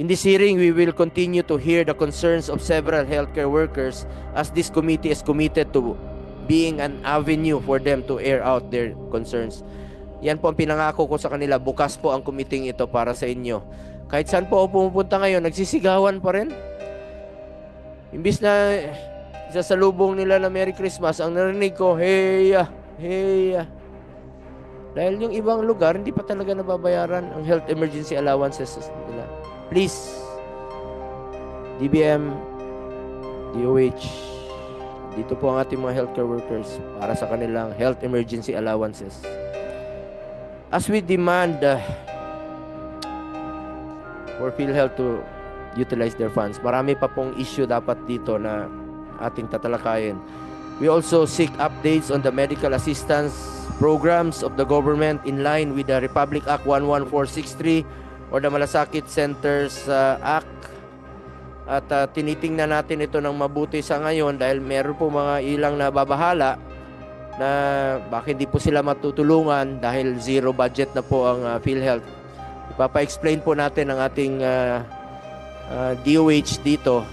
In this hearing, we will continue to hear the concerns of several healthcare workers as this committee is committed to being an avenue for them to air out their concerns. Yan po ang pinangako ko sa kanila. Bukas po ang committee ito para sa inyo. Kahit saan po ako pumupunta ngayon, nagsisigawan pa rin. Imbis na isasalubong nila na Merry Christmas, ang narinig ko, heya, heya. Dahil yung ibang lugar, hindi pa talaga nababayaran ang health emergency allowances nila. Please, DBM, DOH, dito po ang ating mga healthcare workers para sa kanilang health emergency allowances. As we demand for PhilHealth to utilize their funds, marami pa pong issue dapat dito na ating tatalakayin. We also seek updates on the medical assistance programs of the government in line with the Republic Act 11463 or the Malasakit Centers Act. At tinitingnan natin ito ng mabuti sa ngayon dahil meron po mga ilang nababahala na bakit hindi po sila matutulungan dahil zero budget na po ang PhilHealth. Ipapa-explain po natin ang ating DOH dito